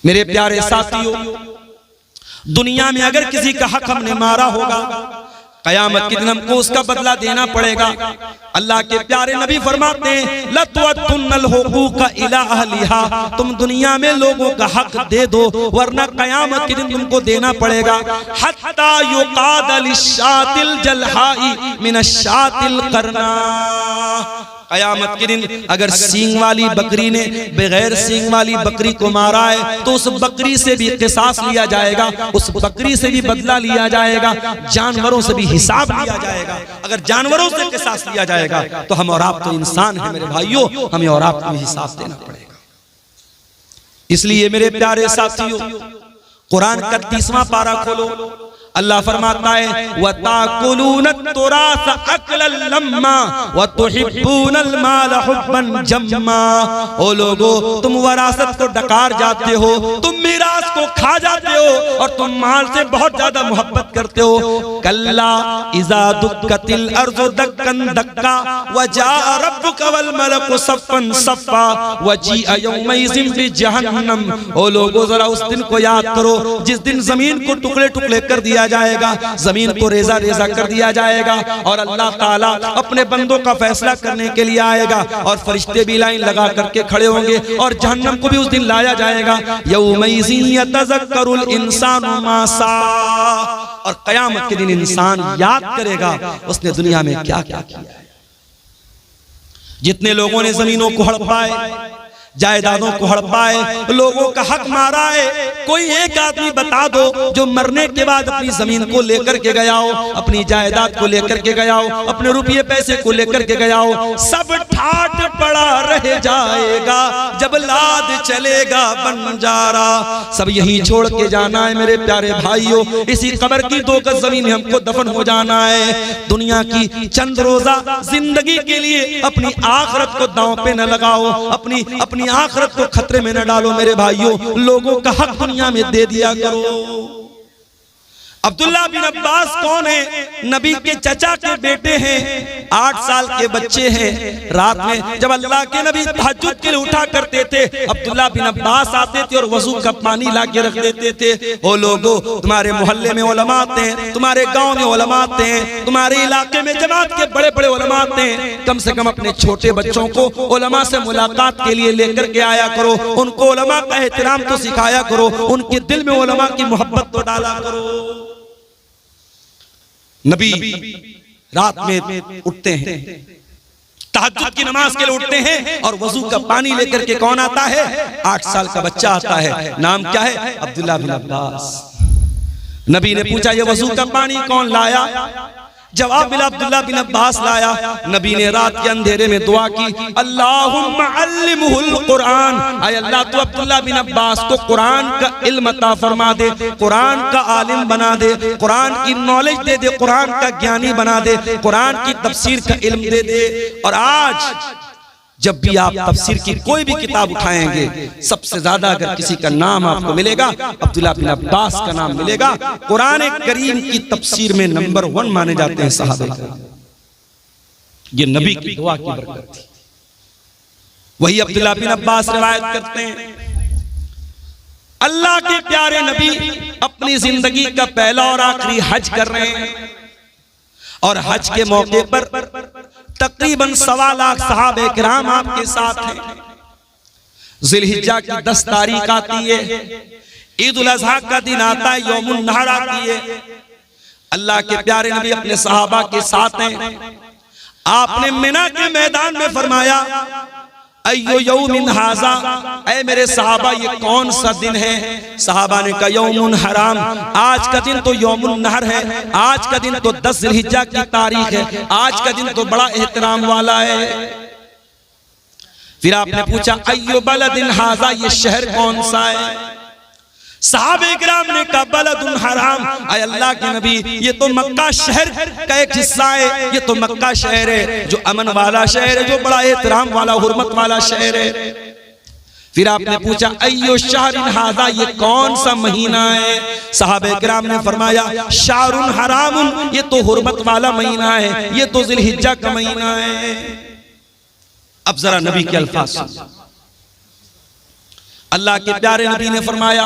मेरे प्यारे साथियों, दुनिया में अगर किसी का हक हमने मारा होगा, कयामत के दिन हमको उसका बदला देना पड़ेगा। अल्लाह के प्यारे नबी फरमाते हैं लतुअद्दुन्नल हुकूक इला अहलिहा, तुम दुनिया में लोगों का हक दे दो वरना कयामत के दिन तुमको देना पड़ेगा। हत्ता युकाद लिशातिल जलहाई मिनशातिल करना, कयामत के दिन अगर सींग वाली बकरी ने बगैर सींग वाली बकरी को मारा है तो उस बकरी से भी क़िसास लिया जाएगा, उस बकरी से भी बदला लिया जाएगा, जानवरों से भी हिसाब लिया जाएगा। अगर जानवरों से क़िसास लिया जाएगा तो हम और आप तो इंसान हैं मेरे भाइयों, हमें और आपको भी हिसाब देना पड़ेगा। इसलिए मेरे प्यारे साथियों, कुरान का 30वां पारा खोलो, अल्लाह फरमाता है वताकुलूनत तुरास अकलन लम्मा वतुहिब्बूनल माल हुब्बन जम्मा। ओ लोगो, तुम वरासत को डकार जाते हो, तुम मीरास को खा जाते हो और तुम माल से बहुत ज्यादा मोहब्बत करते हो। कल्ला इज़ा दुक्कतिल अर्ज़ु दक्कन दक्का वजा रब्बुका वल मलकु सफ़्फ़न सफ़्फ़ा वजीअ यौमइज़िन बिजहन्नम। ओ लोगो, जरा उस दिन को याद करो जिस दिन जमीन को टुकड़े टुकड़े कर दिया जाएगा, जमीन को रेजा रेजा कर दिया जाएगा और अल्लाह ताला अपने बंदों का फैसला करने के लिए आएगा और फरिश्ते भी लाइन लगा करके खड़े होंगे और जहन्नम को भी उस दिन लाया जाएगा। यौमइज़िन यतज़क्करुल इंसानु मा सा, और कयामत के दिन इंसान याद करेगा उसने दुनिया में क्या क्या किया है। जितने लोगों ने जमीनों को हड़पाए, जायदादों को हड़पाए, लोगों का हक मारा है, कोई एक आदमी बता दो जो मरने के बाद अपनी जमीन को लेकर के गया हो, अपनी जायदाद को लेकर के गया हो, अपने रुपये पैसे को लेकर के गया हो। सब ठाट पड़ा रह जाएगा जब लाद चलेगा बंजारा। सब यही छोड़ के जाना है मेरे प्यारे भाइयों, इसी कब्र की 2 गज जमीन में हमको दफन हो जाना है। दुनिया की चंद रोजा जिंदगी के लिए अपनी आखिरत को दांव पे न लगाओ, अपनी आखिरत को खतरे में न डालो मेरे भाइयों। लोगों का हक दुनिया में दे दिया करो। अब्दुल्ला बिन अब्बास कौन है? नबी के चचा के बेटे हैं, 8 साल के बच्चे हैं। रात में जब अल्लाह के नबी तहज्जुद के लिए उठा करते थे, अब्दुल्ला बिन अब्बास आते थे और वजू का पानी ला के रख देते थे। ओ लोगो, तुम्हारे मोहल्ले में उलमा आते हैं, तुम्हारे गांव में उलमा आते हैं, तुम्हारे इलाके में जमात के बड़े बड़े उलमा आते हैं। कम से कम अपने छोटे बच्चों को उलमा से मुलाकात के लिए लेकर के आया करो, उनको उलमा का एहतराम तो सिखाया करो, उनके दिल में उलमा की मोहब्बत तो डाला करो। नबी रात में उठते हैं, तहज्जुद की नमाज के लिए उठते हैं और वजू का पानी लेकर के कौन आता है? 8 साल का बच्चा आता है। नाम क्या है? अब्दुल्ला बिन अब्बास। नबी ने पूछा ये वजू का पानी कौन लाया? जवाब मिला अब्दुल्ला बिन अब्बास लाया। नबी ने रात के अंधेरे में दुआ की, अल्लाहुम्मा अल्लिमहुल कुरान, आय अल्लाह तू अब्दुल्ला बिन अब्बास को कुरान का इल्म अता फरमा दे, कुरान का आलिम बना दे, कुरान की नॉलेज दे दे, कुरान का ज्ञानी बना दे, कुरान की तफसीर का इल्म दे दे। और आज जब भी आप तफसीर की कोई भी किताब उठाएंगे, सबसे ज्यादा अगर किसी का नाम आपको मिलेगा, अब्दुल्ला बिन अब्बास का नाम मिलेगा। कुरान करीम की तफसीर में नंबर 1 माने जाते हैं सहाबा। ये नबी की दुआ की बरकत थी। वही अब्दुल्ला बिन अब्बास रिवायत करते हैं, अल्लाह के प्यारे नबी अपनी जिंदगी का पहला और आखिरी हज कर रहे हैं और हज के मौके पर तकरीबन 1.25 लाख सहाबे किराम आपके साथ हैं। जिलहिज्जा की 10 तारीख आती है, ईद उल अज़हा का दिन आता है, यौमुन नहर आती है। अल्लाह के प्यारे नबी अपने सहाबा के साथ हैं। आपने मिना के मैदान में फरमाया, अय्यो यौमिन हाज़ा, ऐ मेरे सहाबा ये कौन सा दिन है? सहाबा ने कहा यौमुन हराम, आज का दिन तो यौमुन नहर है, आज का दिन तो 10 जिलहिज्जा की तारीख है, आज का दिन तो बड़ा एहतराम वाला है। फिर आपने पूछा अय्यो बलदिन हाज़ा, ये शहर कौन सा है? सहाबे किराम ने कहा बलदुन हराम, आय अल्लाह के नबी ये तो मक्का शहर का एक हिस्सा है, ये तो मक्का शहर है जो अमन वाला शहर है, जो बड़ा एहतराम वाला हुर्मत वाला शहर है। फिर आपने पूछा अय्यो शहरिन हाज़ा, ये कौन सा महीना है? सहाबे किराम ने फरमाया शाहरुन हरामुन, ये तो हुर्मत वाला महीना है, ये तो जिलहिज्जा का महीना है। अब जरा नबी के अल्फाज, अल्लाह के प्यारे नबी ने फरमाया,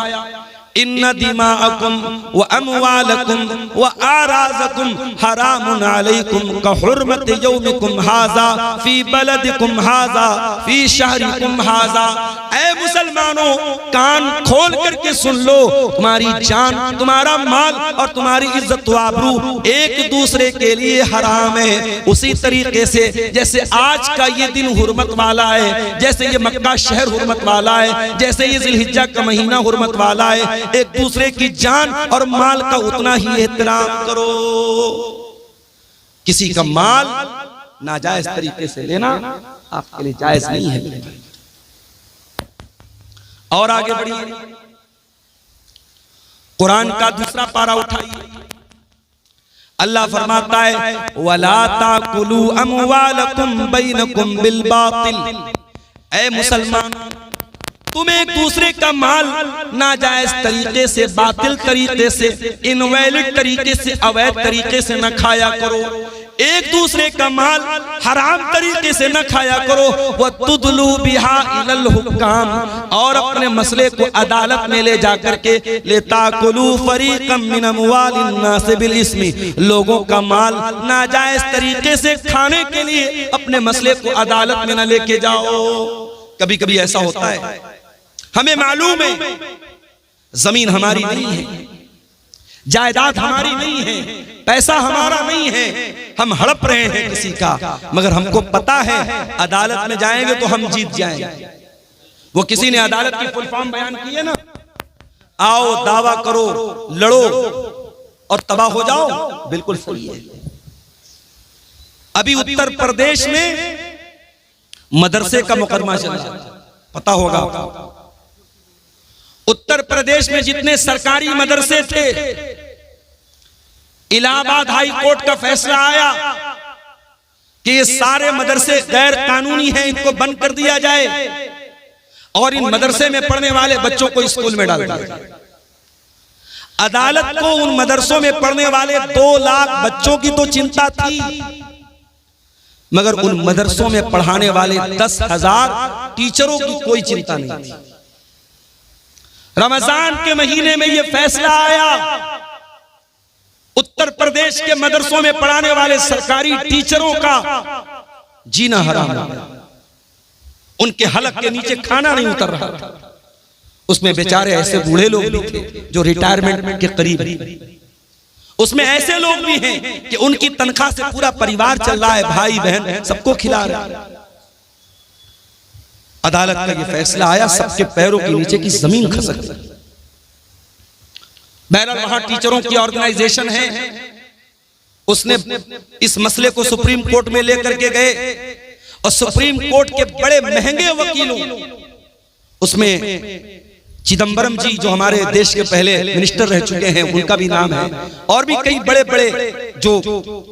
इन्ना दिमाअकुम व अमवालकुम व आराज़कुम हरामुन अलैकुम का हुर्मत यौमिकुम हाज़ा फी बलदिकुम हाज़ा फी शहरिकुम हाज़ा। ऐ मुसलमानों, कान खोल करके सुन लो, तुम्हारी जान, तुम्हारा माल और तुम्हारी इज्जत व आबरू एक दूसरे के लिए हराम है। उसी तरीके से जैसे आज का ये दिन हुर्मत वाला है, जैसे ये मक्का शहर हुर्मत वाला है, जैसे ये जिलहिज्जा का महीना हुर्मत वाला है, एक दूसरे की जान और माल का उतना ही एहतराम करो। किसी का माल नाजायज तरीके से लेना आपके लिए जायज नहीं है। और आगे बढ़िए, कुरान का दूसरा पारा उठाइए। अल्लाह फरमाता है, वला ताकुलू अमवालकुम बैनकुम बिल बातिल। ऐ मुसलमान, तुम एक दूसरे का माल नाजायज तरीके से, बातिल तरीके से, इनवैलिड तरीके से, अवैध तरीके से न खाया करो। एक दूसरे का माल हराम तरीके से न खाया करो। वह तुदलू बिहा इलल हुक्काम, और अपने मसले को अदालत में ले जाकर के लेताकुलू फरीकम मिन अमवालिन नास बिल इस्मी, लोगों का माल नाजायज तरीके से खाने के लिए अपने मसले को अदालत में न लेके जाओ। कभी कभी ऐसा होता है, हमें मालूम है जमीन हमारी नहीं है, जायदाद हमारी नहीं है, पैसा हमारा नहीं है, हम हड़प रहे हैं किसी का, मगर हमको पता है अदालत में जाएंगे तो हम जीत जाएंगे। वो किसी ने अदालत की फुल फॉर्म बयान की है ना, आओ दावा करो, लड़ो और तबाह हो जाओ, बिल्कुल सही है। अभी उत्तर प्रदेश में मदरसे का मुकदमा चल रहा है, पता होगा। उत्तर प्रदेश में जितने सरकारी मदरसे थे, इलाहाबाद हाई कोर्ट का फैसला आया कि ये सारे मदरसे गैर कानूनी हैं, इनको बंद कर दिया जाए और इन मदरसे में पढ़ने वाले बच्चों को स्कूल में डाल दिया जाए। अदालत को उन मदरसों में पढ़ने वाले 2 लाख बच्चों की तो चिंता थी, मगर उन मदरसों में पढ़ाने वाले 10,000 टीचरों की कोई चिंता नहीं थी। रमजान के महीने में यह फैसला आया, उत्तर प्रदेश के मदरसों में पढ़ाने वाले सरकारी टीचरों का जीना हराम है। उनके हलक के नीचे खाना नहीं उतर रहा था। उसमें बेचारे ऐसे बूढ़े लोग भी थे जो रिटायरमेंट के करीब, उसमें ऐसे लोग भी हैं कि उनकी तनख्वाह से पूरा परिवार चल रहा है, भाई बहन सबको खिला रहा है। अदालत का यह फैसला आया, सबके पैरों के नीचे की जमीन खसक गई। बहरहाल वहां टीचरों की ऑर्गेनाइजेशन है, उसने इस मसले को सुप्रीम कोर्ट में लेकर के गए और सुप्रीम कोर्ट के बड़े महंगे वकीलों, उसमें चिदंबरम जी जो हमारे देश के पहले मिनिस्टर रह चुके हैं, उनका भी नाम है, और भी कई बड़े बड़े जो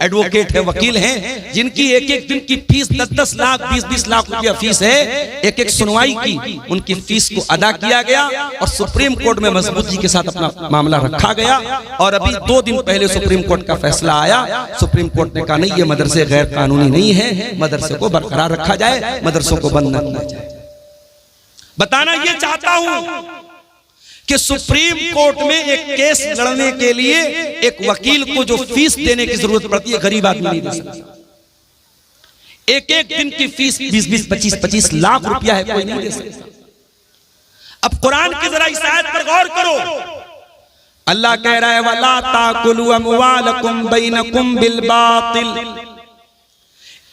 एडवोकेट हैं, वकील हैं, जिनकी एक एक दिन की फीस 10-10 लाख 20-20 लाख रुपया फीस है। एक एक सुनवाई की उनकी फीस को अदा किया गया और सुप्रीम कोर्ट में मजबूती के साथ अपना मामला रखा गया। और अभी 2 दिन पहले सुप्रीम कोर्ट का फैसला आया। सुप्रीम कोर्ट ने कहा नहीं, ये मदरसे गैर कानूनी नहीं है, मदरसे को बरकरार रखा जाए, मदरसों को बंद न किया जाए। बताना ये चाहता हूं कि सुप्रीम कोर्ट में एक केस लड़ने के लिए एक वकील को जो फीस देने की जरूरत पड़ती है, गरीब आदमी नहीं दे सकता। एक एक दिन की फीस 20-20, 25-25 लाख रुपया है, कोई नहीं दे सकता। अब कुरान की जरा इस आयत पर गौर करो। अल्लाह कह रहा है, वला ताकुलू अमवालकुम बैनकुम बिल बातिल,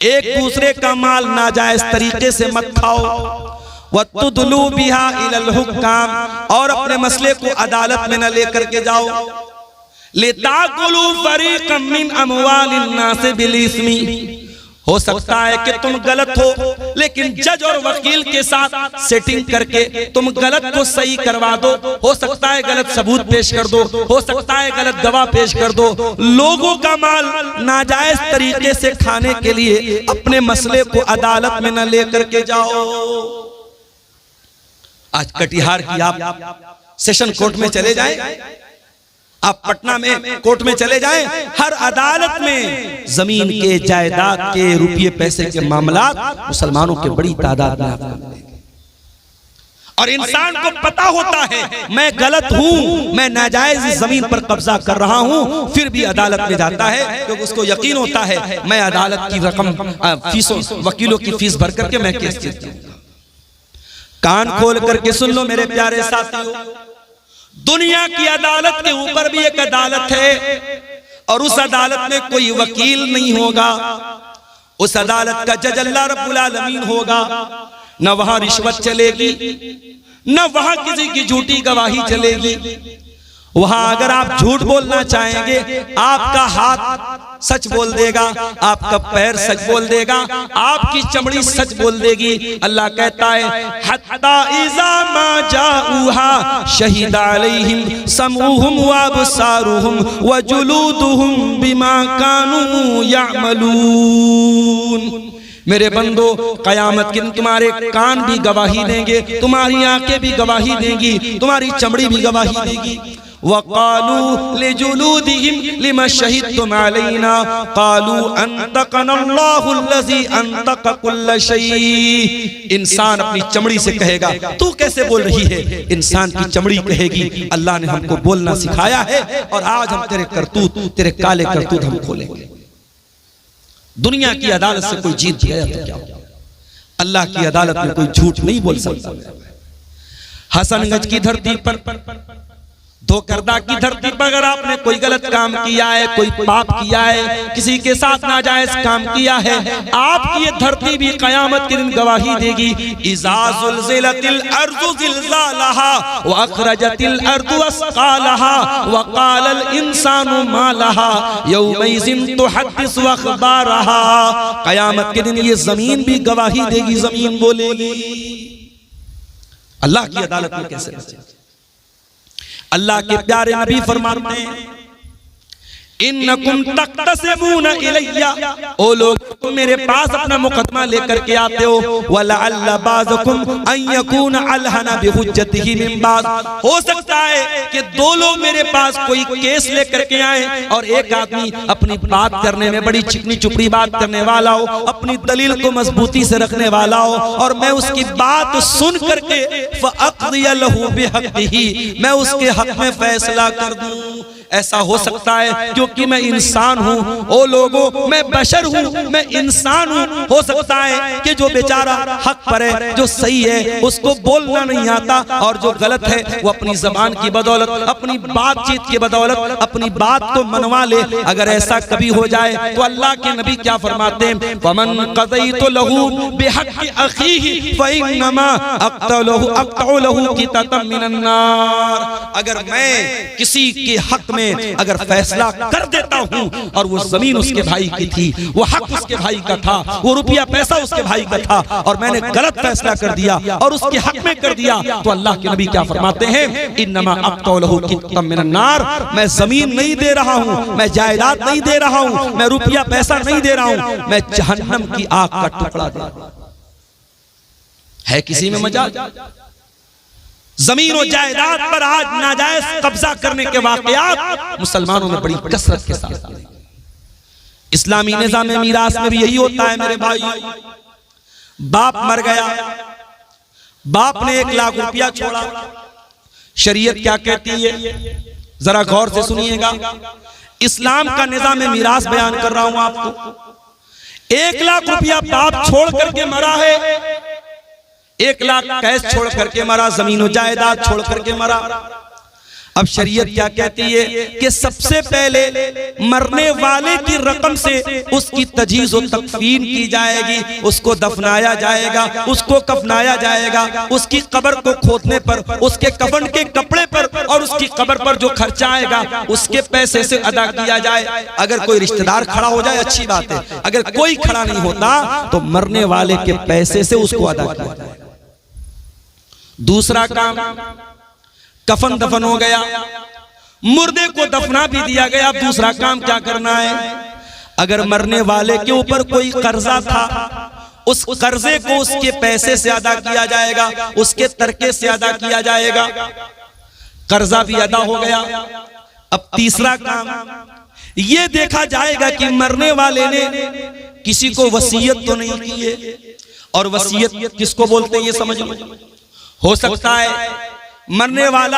एक दूसरे का माल नाजायज तरीके से मत खाओ। वतुदलू बिहा इलल हुक्काम, और अपने मसले को अदालत में न लेकर के जाओ। लिताकुलू फरीकम मिन अमवालिन नास बिल इस्मी, हो सकता है कि तुम गलत हो, लेकिन जज और वकील के साथ सेटिंग करके तुम गलत को सही करवा दो। हो सकता है गलत सबूत पेश कर दो, हो सकता है गलत गवाह पेश कर दो। लोगों का माल नाजायज तरीके से खाने के लिए अपने मसले को अदालत में न लेकर के जाओ। आज कटिहार की आप सेशन कोर्ट में चले जाएं, आप पटना में कोर्ट में चले जाएं, हर अदालत में जमीन के, जायदाद के, रुपये पैसे के मामला मुसलमानों के बड़ी तादाद में आपको मिलेंगे। और इंसान को पता होता है मैं गलत हूं, मैं नाजायज जमीन पर कब्जा कर रहा हूं, फिर भी अदालत में जाता है क्योंकि उसको यकीन होता है मैं अदालत की रकम फीसों वकीलों की फीस भर करके मैं केस जीत जाऊंगा। कान खोल करके सुन लो मेरे प्यारे साथियों, दुनिया की अदालत के ऊपर भी एक अदालत है और उस अदालत में कोई वकील नहीं होगा। उस अदालत का जज अल्लाह रब्बुल आलमीन होगा। न वहां रिश्वत चलेगी, न वहां किसी की झूठी गवाही चलेगी। वहां अगर आप झूठ बोलना चाहेंगे आपका हाथ सच बोल देगा, आपका पैर सच बोल देगा, आपकी चमड़ी सच बोल देगी। अल्लाह कहता है हत्ता इज़ा मा जाऊहा शहीद अलैहिम समऊहुम व अबसारुहुम व जुलूदुहुम बिमा कानू यअमलून। मेरे बंदो कयामत के दिन तुम्हारे कान भी गवाही देंगे, तुम्हारी आंखें भी गवाही देंगी, तुम्हारी चमड़ी भी गवाही देगी। वक़ालू लिजुलूदिहिम लिमा शहीदतुम अलैना क़ालू अंतक़नल्लाहु अल्लज़ी अंतक़ कुल्ल शै। इंसान अपनी चमड़ी से कहेगा तू कैसे बोल रही है, इंसान की चमड़ी कहेगी अल्लाह ने हमको बोलना सिखाया है और आज हम तेरे करतूत, तेरे काले करतूत हम खोलेंगे। दुनिया की अदालत से कोई जीत गया तो क्या, अल्लाह की अदालत में कोई झूठ नहीं बोल सकता। हसनगंज की धरती पर, धोकरदा की धरती पर अगर आपने कोई गलत काम किया है, कोई पाप किया है, किसी के साथ नाजायज काम किया है, आपकी ये धरती भी कयामत के दिन गवाही देगी। इज़ा ज़ुल्ज़िलतिल अर्ज़ु ज़िल्ज़ालहा व अख़रजतिल अर्ज़ु अस्क़ालहा व क़ालल इंसानु मा लहा यौमइज़िन तुहद्दिसु अख़बारहा। कयामत के दिन ये जमीन भी गवाही देगी, जमीन बोलेगी। अल्लाह की अदालत में कैसे बचे? अल्लाह के प्यारे नबी फरमाते हैं इन्नकुम तक़तसिमूना इलैया, ओ लोग तुम मेरे पास अपना मुकदमा लेकर के आते हो। वलअल्ल बाज़कुम अन यकूना अलहना बिहुज्जतिही मिन बाज़, हो सकता है कि दो लोग मेरे पास कोई केस लेकर के आए और एक आदमी अपनी बात करने में बड़ी चिकनी चुपड़ी बात करने वाला हो, अपनी दलील को मजबूती से रखने वाला हो और मैं उसकी बात सुन करके फ़अक़ज़िय लहू बिहक़्क़िही, मैं उसके हक में फैसला कर दूं। ऐसा हो सकता है क्योंकि मैं इंसान हूं। ओ लोगों, मैं बशर हूं, मैं इंसान हूं। हो सकता है कि जो बेचारा हक पर है, जो सही है, उसको बोलना नहीं आता और जो गलत है वो अपनी जबान की बदौलत, अपनी बातचीत की बदौलत अपनी बात को मनवा ले। अगर ऐसा कभी हो जाए तो अल्लाह के नबी क्या फरमाते हैं, वमन क़ज़यतु लहू बिहक़्क़ि अख़ीहि फ़इन्नमा अक़तअु लहू क़ितअम मिनन नार। अगर मैं किसी के हक में अगर फैसला कर देता हूं और वो जमीन उसके भाई की थी, वो हक उसके भाई का था, वो रुपया पैसा उसके भाई का था और मैंने गलत फैसला कर दिया और उसके हक में कर दिया, तो अल्लाह के नबी क्या फरमाते हैं, इन्नमा अक़तअु लहू क़ितअम मिनन नार। मैं जमीन नहीं दे रहा हूं, मैं जायदाद नहीं दे रहा हूं, मैं रुपया पैसा नहीं दे रहा हूं, मैं जहन्नम की आग का टुकड़ा दे रहा हूं। है किसी में मजाल? जमीन और जायदाद पर आज नाजायज कब्जा करने के वाकयात मुसलमानों में बड़ी कसरत के साथ। इस्लामी निज़ाम मीरास में भी यही होता है मेरे भाई। बाप मर गया, बाप ने 1 लाख रुपया छोड़ा, शरीयत क्या कहती है जरा गौर से सुनिएगा। इस्लाम का निज़ाम मीरास बयान कर रहा हूं आपको। 1 लाख रुपया बाप छोड़ करके मरा है, 1 लाख कैश छोड़ करके मरा, जमीन जायदाद छोड़ करके मरा। अब शरीयत क्या कहती है कि सबसे पहले मरने वाले की रकम से उसकी तजहीज़ और तकफीन की जाएगी, उसको दफनाया जाएगा, उसको कफनाया जाएगा, उसकी कब्र को खोदने पर, उसके कफन के कपड़े पर और उसकी कब्र पर जो खर्चा आएगा उसके पैसे से अदा किया जाए। अगर कोई रिश्तेदार खड़ा हो जाए अच्छी बात है, अगर कोई खड़ा नहीं होता तो मरने वाले के पैसे से उसको अदा किया जाए। दूसरा काम, कफन दफन हो गया, मुर्दे को दफना भी दिया गया। अब दूसरा काम क्या करना है, अगर मरने वाले के ऊपर कोई कर्जा था उस कर्जे को उसके पैसे से अदा किया जाएगा, उसके तरके से अदा किया जाएगा। कर्जा भी अदा हो गया। अब तीसरा काम ये देखा जाएगा कि मरने वाले ने किसी को वसीयत तो नहीं की है, और वसीयत किसको बोलते हैं ये समझ लो। हो सकता है मरने वाला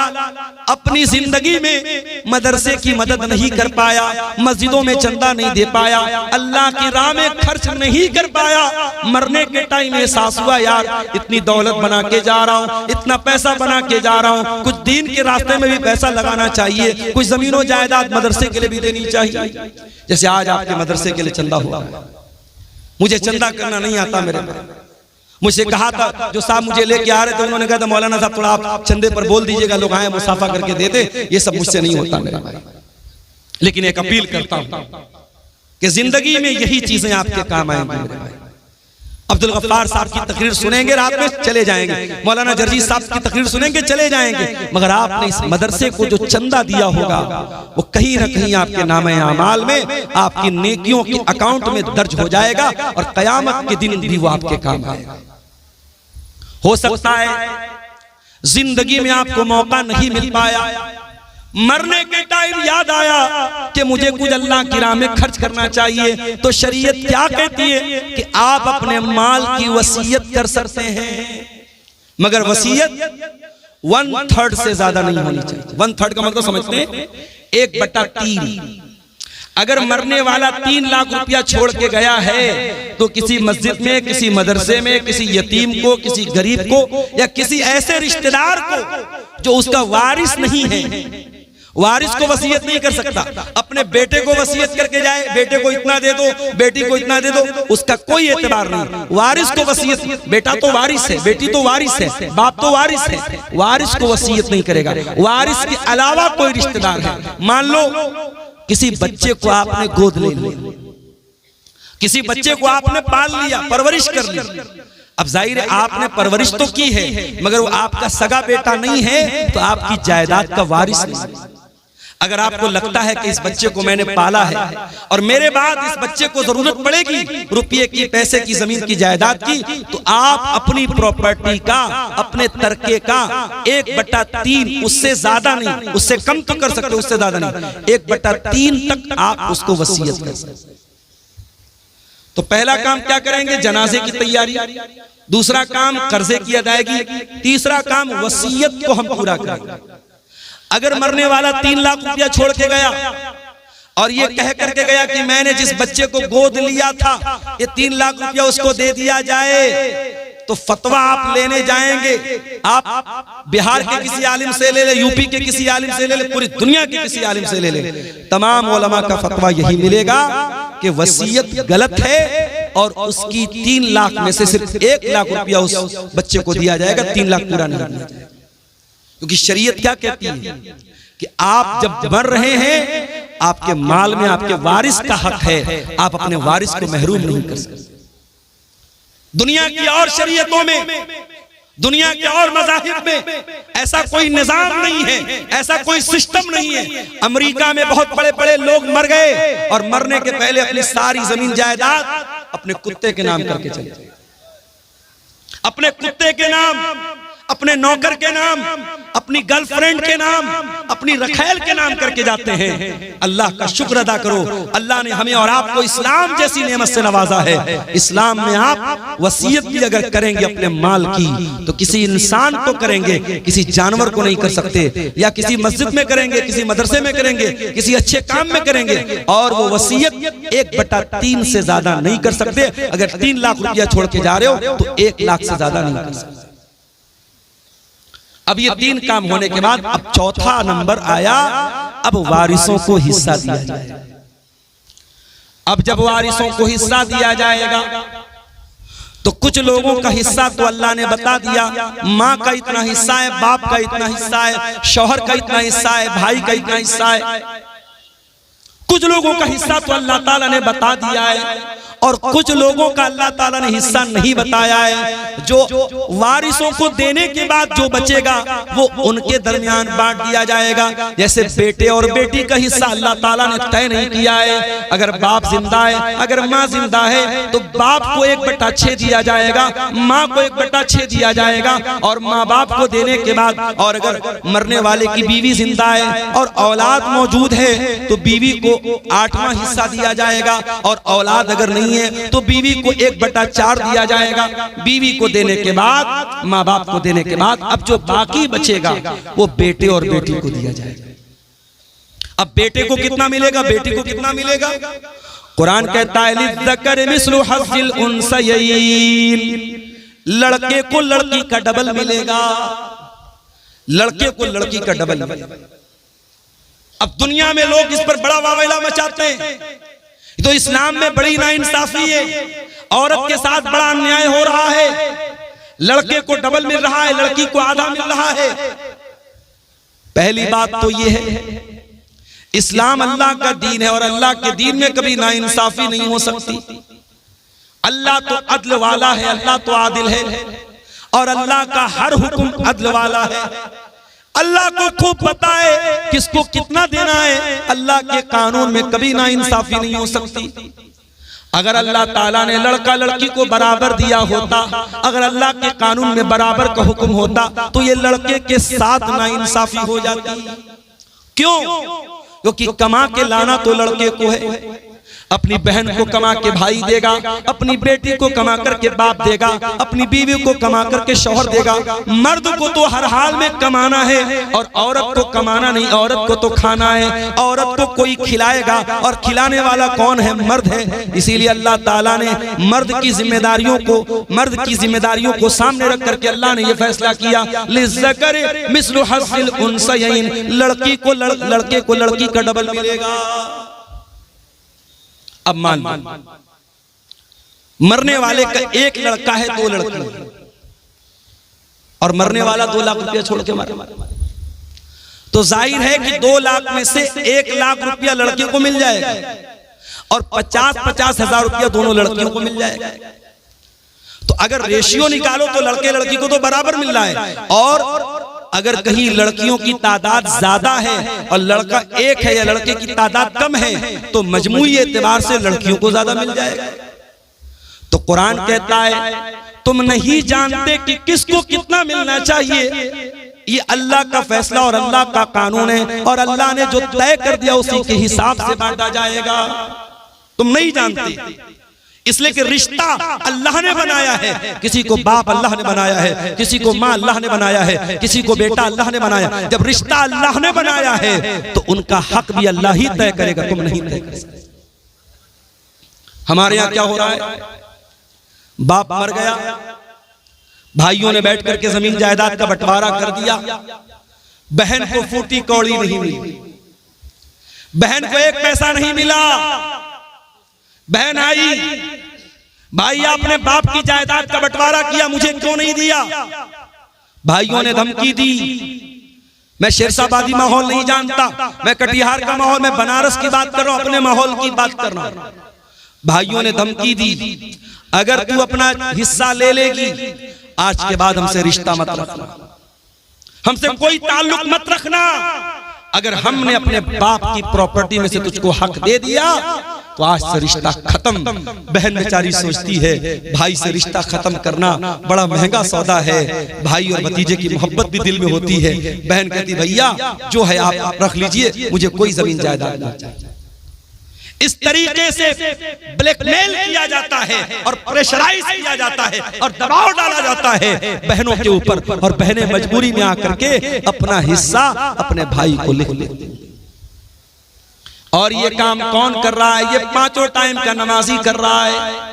अपनी जिंदगी में मदरसे की मदद नहीं कर पाया, मस्जिदों में चंदा नहीं दे पाया, अल्लाह की राह में खर्च नहीं कर पाया। मरने के टाइम एहसास हुआ यार इतनी दौलत बना के जा रहा हूँ, इतना पैसा बना के जा रहा हूँ, कुछ दीन के रास्ते में भी पैसा लगाना चाहिए, कुछ जमीनों जायदाद मदरसे के लिए भी देनी चाहिए। जैसे आज आपके मदरसे के लिए चंदा हुआ, मुझे चंदा करना नहीं आता, मेरे मुझसे कहा था जो साहब मुझे लेके आ रहे थे, उन्होंने कहा था मौलाना साहब थोड़ा आप चंदे पर बोल दीजिएगा, लोग आए मुसाफा करके दे दे। ये सब मुझसे नहीं होता मेरा भाई, लेकिन एक अपील करता हूं कि जिंदगी में यही चीजें आपके काम आएंगी मेरे भाई। अब्दुल गफ्फार साहब की तकरीर सुनेंगे रात में चले जाएंगे, मौलाना जर्जी साहब की तकरीर सुनेंगे चले जाएंगे, मगर आपने इस मदरसे को जो चंदा दिया होगा वो कहीं ना कहीं आपके नामे आमाल में, आपकी नेकियों के अकाउंट में दर्ज हो जाएगा और कयामत के दिन भी वो आपके काम आएगा। हो सकता है जिंदगी में आपको मौका नहीं मिल पाया, मरने के टाइम याद आया कि मुझे कुछ अल्लाह की राह में खर्च करना चाहिए, तो शरीयत क्या कहती है कि आप अपने माल की वसीयत कर सकते हैं, मगर वसीयत 1/3 से ज्यादा नहीं होनी चाहिए। 1/3 का मतलब समझते हैं 1/3। अगर मरने वाला 3 लाख रुपया छोड़ के गया है तो किसी मस्जिद में, किसी मदरसे में, किसी यतीम को, किसी गरीब को या किसी ऐसे रिश्तेदार को जो उसका वारिस नहीं है, वारिस को वसीयत नहीं कर सकता। अपने बेटे को वसीयत करके जाए, बेटे को इतना दे दो, बेटी को इतना दे दो, उसका कोई एतबार नहीं। वारिस को वसीयत, बेटा तो वारिस है, बेटी तो वारिस है, बाप तो वारिस है, वारिस को वसीयत नहीं करेगा। वारिस के अलावा कोई रिश्तेदार है, मान लो किसी बच्चे को आपने गोद ले लिया, किसी बच्चे को आपने पाल लिया, परवरिश कर ली, अब जाहिर है आपने परवरिश तो की है मगर वो आपका सगा बेटा नहीं है तो आपकी जायदाद का वारिस नहीं। अगर आपको लगता है कि इस बच्चे को मैंने पाला है और मेरे बाद इस बच्चे को जरूरत पड़ेगी रुपये की, पैसे की, जमीन की, जायदाद की, तो आप अपनी प्रॉपर्टी का, अपने तरके का 1/3, उससे ज्यादा नहीं, उससे कम तो कर सकते, उससे ज्यादा नहीं, 1/3 तक आप उसको वसीयत कर सकते। तो पहला काम क्या करेंगे? जनाजे की तैयारी, दूसरा काम कर्जे की अदायगी, तीसरा काम वसीयत को हम पूरा करेंगे। अगर मरने वाला 3 लाख रुपया छोड़ के गया और ये कह करके गया कि मैंने जिस बच्चे को गोद लिया था ये 3 लाख रुपया उसको दे दिया जाए, तो फतवा आप लेने जाएंगे, आप बिहार के किसी आलिम से ले ले, यूपी के किसी आलिम से ले ले, पूरी दुनिया के किसी आलिम से ले ले, तमाम उलमा का फतवा यही मिलेगा कि वसीयत गलत है और उसकी 3 लाख में से सिर्फ 1 लाख रुपया उस बच्चे को दिया जाएगा, 3 लाख पूरा नहीं दिया जाएगा। क्योंकि शरीयत क्या कहती है कि आप जब मर रहे हैं आपके माल में आपके वारिस का हक है, आप अपने वारिस को महरूम नहीं कर सकते। दुनिया की और शरीयतों में, दुनिया के और मज़ाहिब में ऐसा कोई निजाम नहीं है, ऐसा कोई सिस्टम नहीं है। अमेरिका में बहुत बड़े बड़े लोग मर गए और मरने के पहले अपनी सारी जमीन जायदाद अपने कुत्ते के नाम करके चले गए, अपने कुत्ते के नाम, अपने नौकर के नाम, अपनी गर्लफ्रेंड के नाम, अपनी रखैल के नाम करके जाते हैं। अल्लाह का शुक्र अदा करो, अल्लाह ने हमें और आपको इस्लाम जैसी नेमत से नवाजा है। इस्लाम में आप वसीयत भी अगर करेंगे अपने माल की तो किसी इंसान को करेंगे, किसी जानवर को नहीं कर सकते, या किसी मस्जिद में करेंगे, किसी मदरसे में करेंगे, किसी अच्छे काम में करेंगे, और वो वसीयत 1/3 से ज्यादा नहीं कर सकते। अगर 3 लाख रुपया छोड़ के जा रहे हो तो 1 लाख से ज्यादा नहीं कर सकते। अब ये 3 काम होने के बाद अब चौथा नंबर आया, अब वारिसों को हिस्सा दिया जाएगा। अब जब वारिसों को हिस्सा दिया जाएगा तो कुछ लोगों का हिस्सा तो अल्लाह ने बता दिया, माँ का इतना हिस्सा है, बाप का इतना हिस्सा है, शौहर का इतना हिस्सा है, भाई का इतना हिस्सा है। कुछ लोगों का हिस्सा तो अल्लाह ताला ने बता दिया है और कुछ लोगों का अल्लाह ताला ने हिस्सा नहीं बताया है। जो वारिसों को देने के बाद जो बचेगा वो उनके दरमियान बांट दिया जाएगा। जैसे बेटे और बेटी का हिस्सा अल्लाह ताला ने तय नहीं किया है। अगर बाप जिंदा है, अगर माँ जिंदा है तो बाप को 1/6 दिया जाएगा, माँ को 1/6 दिया जाएगा। और माँ बाप को देने के बाद, और अगर मरने वाले की बीवी जिंदा है और औलाद मौजूद है तो बीवी को को 8वां हिस्सा दिया जाएगा, और औलाद अगर नहीं है तो बीवी को 1/4 दिया जाएगा। बीवी को देने के बाद, माँ बाप को देने के बाद, अब जो बाकी बचेगा वो बेटे और बेटी को दिया जाएगा। अब बेटे को कितना मिलेगा, बेटी को कितना मिलेगा? कुरान कहता है लिज़्ज़करि मिस्लु हज़्ज़िल उन्सयैन, लड़के को लड़की का डबल मिलेगा, लड़के को लड़की का डबल मिलेगा। अब दुनिया में लोग इस पर बड़ा वावैला मचाते हैं, तो इस्लाम में बड़ी नाइंसाफी है, औरत के साथ बड़ा अन्याय हो रहा है। लड़के को डबल मिल रहा है, लड़की को आधा मिल रहा है। पहली बात तो ये है, इस्लाम अल्लाह का दीन है और अल्लाह के दीन में कभी नाइंसाफी नहीं हो सकती। अल्लाह तो अदल वाला है, अल्लाह तो आदिल है, और अल्लाह का हर हुक्म अदल वाला है। अल्लाह को खूब पता है किसको कितना देना है। अल्लाह के कानून में कभी नाइंसाफी नहीं हो सकती। अगर अल्लाह ताला ने लड़का लड़की को बराबर दिया होता, अगर अल्लाह के कानून में बराबर का हुक्म होता, तो ये लड़के के साथ नाइंसाफी हो जाती। क्यों? क्योंकि कमा के लाना तो लड़के को है, अपनी बहन को कमा के भाई देगा, अपनी बेटी को कमा करके बाप देगा, अपनी बीवी को कमा करके शौहर देगा। मर्द को तो हर हाल में कमाना है, और औरत को कमाना नहीं, औरत को तो खाना है। औरत को कोई खिलाएगा, और खिलाने वाला कौन है? मर्द है। इसीलिए अल्लाह ताला ने मर्द की जिम्मेदारियों को सामने रख करके अल्लाह ने यह फैसला किया, लिज़्ज़करि मिस्लु हज़्ज़िल उन्सयैन, लड़के को लड़की का डबल मिलेगा। अब मान मरने वाले का एक लड़का है, 2 लड़की, और मरने वाला 2 लाख रुपया छोड़ के मरा, तो जाहिर है कि 2 लाख में से 1 लाख रुपया लड़की को मिल जाएगा, और 50-50 हजार रुपया दोनों लड़कियों को मिल जाएगा। तो अगर रेशियो निकालो तो लड़के लड़की को तो बराबर मिल रहा है, और अगर कहीं लड़कियों की तादाद ज्यादा है और लड़का एक है, या लड़के की तादाद कम है, तो मजमूई एतबार से लड़कियों को ज्यादा मिल जाएगा। तो कुरान कहता है तुम नहीं जानते कि किसको कितना मिलना चाहिए। ये अल्लाह का फैसला और अल्लाह का कानून है, और अल्लाह ने जो तय कर दिया उसी के हिसाब से बांटा जाएगा। तुम नहीं जानते, इसलिए कि रिश्ता अल्लाह ने बनाया है। किसी को बाप अल्लाह ने बनाया है, किसी को माँ अल्लाह ने बनाया है, किसी को बेटा अल्लाह ने बनाया। जब रिश्ता अल्लाह ने बनाया है तो उनका हक भी अल्लाह ही तय करेगा, तुम नहीं तय कर सकते। हमारे यहाँ क्या हो रहा है, बाप मर गया, भाइयों ने बैठ करके जमीन जायदाद का बंटवारा कर दिया, बहन को फूटी कौड़ी नहीं मिली, बहन को 1 पैसा नहीं मिला। बहन आई, भाई आपने बाप की जायदाद का बंटवारा किया, मुझे क्यों नहीं दिया? भाइयों ने धमकी दी, मैं शेरशाबादी माहौल नहीं जानता, मैं कटिहार का माहौल, मैं बनारस की बात कर रहा हूं, अपने माहौल की बात कर रहा हूं। भाइयों ने धमकी दी, अगर तू अपना हिस्सा ले लेगी, आज के बाद हमसे रिश्ता मत रखना, हमसे कोई ताल्लुक मत रखना। अगर हमने अपने बाप की प्रॉपर्टी में से तुझको हक दे दिया तो आज से रिश्ता खत्म। बहन बेचारी सोचती है भाई से रिश्ता खत्म करना बड़ा महंगा सौदा है, भाई और भतीजे की मोहब्बत भी दिल में होती है। बहन कहती भैया जो है आप रख लीजिए, मुझे कोई जमीन जायदाद नहीं चाहिए। इस तरीके से ब्लैकमेल किया जाता है और प्रेशराइज किया जाता है और दबाव डाला जाता है बहनों के ऊपर, और बहनें मजबूरी में आकर के अपना हिस्सा अपने भाई को लिख लेती हैं। और ये काम कौन कर रहा है? ये 5 टाइम का नमाजी कर रहा है,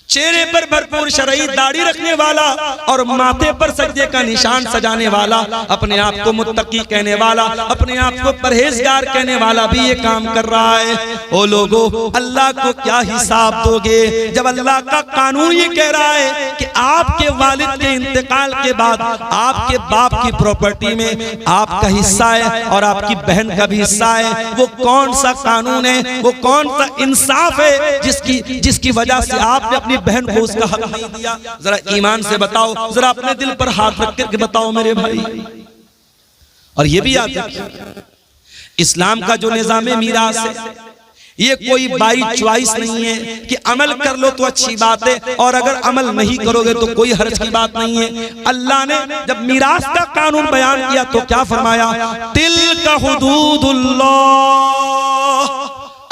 चेहरे पर भरपूर शरई दाढ़ी रखने वाला और माथे पर सजदे का निशान सजाने वाला, अपने आप को मुत्तकी कहने वाला, अपने आप को परहेजगार कहने वाला भी ये काम कर रहा है। ओ लोगों, अल्लाह को क्या हिसाब दोगे जब अल्लाह का कानून ये कह रहा है कि आपके वालिद के इंतकाल के बाद आपके बाप की प्रॉपर्टी में आपका हिस्सा है और आपकी बहन का भी हिस्सा है। वो कौन सा कानून है, वो कौन सा इंसाफ है जिसकी वजह से आपने अपनी बहन को उसका हक नहीं दिया? जरा ईमान से बताओ, जरा अपने दिल पर हाथ रख करके बताओ मेरे भाई। और ये भी याद रखिए, इस्लाम का जो निजाम मीरास है ये कोई बाई चॉइस नहीं है कि अमल कर लो तो अच्छी बात है और अगर अमल नहीं करोगे तो कोई हर्ज की बात नहीं है। अल्लाह ने जब मीरास का कानून बयान किया तो क्या फरमाया? तिल्का हुदूदुल्लाह,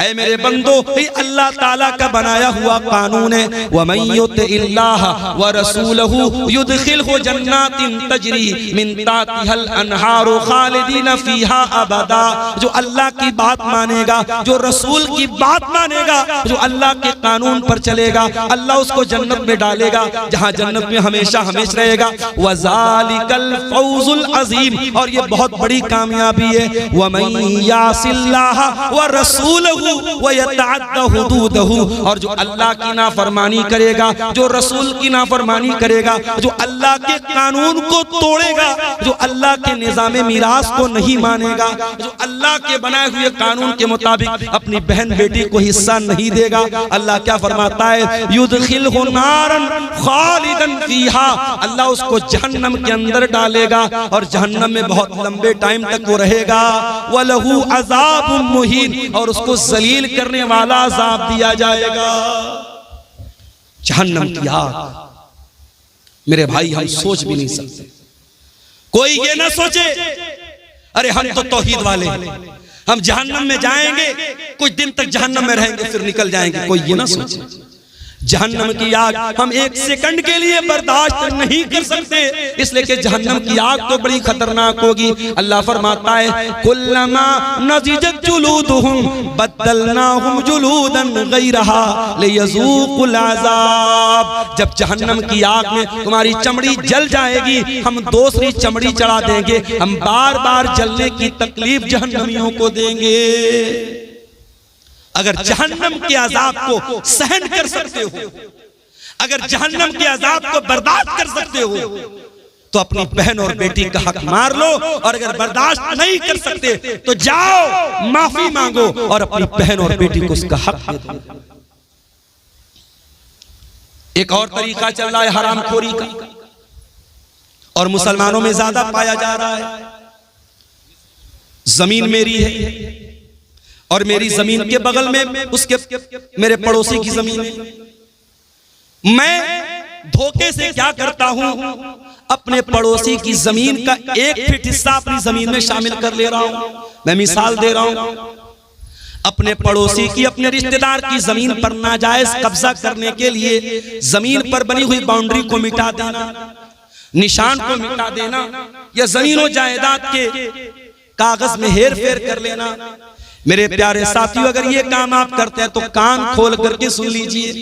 ऐ मेरे बंदो, ये अल्लाह ताला का बनाया हुआ कानून है। वमन युतिल्लाह व रसूलहु युदखिलहु जन्नातिन तजरी मिन ताहतिहल अनहारु खालिदीन फीहा अबदा। जो अल्लाह की बात मानेगा, जो रसूल की बात मानेगा, जो अल्लाह के कानून पर चलेगा, अल्लाह उसको जन्नत में डालेगा, जहां जन्नत में हमेशा हमेशा रहेगा। वज़ालिकल फौजुल अज़ीम, और ये बहुत बड़ी कामयाबी है। वमन यासिल्लाह व रसूलहु व यतअद्दा हुदूदहु, और जो अल्लाह की नाफरमानी करेगा, जो रसूल की नाफरमानी करेगा, जो अल्लाह के कानून को तोड़ेगा, जो अल्लाह के निजाम मिरास को नहीं मानेगा, जो अल्लाह के बनाए हुए कानून के मुताबिक अपनी बहन बेटी को हिस्सा नहीं देगा, अल्लाह क्या फरमाता है? युदखिलहु नारन खालिदन फीहा, अल्लाह उसको जहन्नम के अंदर डालेगा और जहन्नम में बहुत लंबे टाइम तक वो रहेगा। वलहु अज़ाबुम मुहीन, और उसको जलील करने वाला अज़ाब दिया जाएगा। जहन्नम की आग, मेरे भाई हम सोच भी नहीं सकते। कोई ये ना सोचे अरे हम तो तौहीद वाले हैं, हम जहन्नम में जाएंगे, कुछ दिन तक जहन्नम में रहेंगे फिर निकल जाएंगे। कोई ये ना सोचे। जहन्नम की आग हम एक सेकंड के लिए बर्दाश्त नहीं कर सकते, इसलिए कि जहन्नम की आग तो बड़ी खतरनाक होगी। अल्लाह फरमाता है कुल्लमा नज़िजत जुलूदुहुम बद्दलनाहुम जुलूदन गैरहा लियज़ूक़ुल अज़ाब। जब जहन्नम की आग में तुम्हारी चमड़ी जल जाएगी, हम दूसरी चमड़ी चढ़ा देंगे, हम बार बार जलने की तकलीफ जहन्नमियों को देंगे। अगर जहन्नम के अजाब को सहन कर सकते हो, अगर जहन्नम के अजाब को बर्दाश्त कर सकते हो, तो अपनी बहन और बेटी का हक मार लो, और अगर बर्दाश्त नहीं कर सकते तो जाओ माफी मांगो और अपनी बहन और बेटी को उसका हक दे दो। एक और तरीका चल रहा है हरामखोरी का, और मुसलमानों में ज्यादा पाया जा रहा है। जमीन मेरी है और मेरी जमीन के बगल में उसके मेरे पड़ोसी की जमीन है। मैं धोखे से क्या करता हूं, अपने पड़ोसी की जमीन का 1 फीट हिस्सा अपनी जमीन में शामिल कर ले रहा हूं। मैं मिसाल दे रहा हूं, अपने पड़ोसी की, अपने रिश्तेदार की जमीन पर नाजायज कब्जा करने के लिए जमीन पर बनी हुई बाउंड्री को मिटा देना, निशान को मिटा देना, या जमीन और जायदाद के कागज में हेर फेर कर लेना। मेरे प्यारे साथियों, अगर ये काम आप करते हैं तो कान खोल करके सुन लीजिए।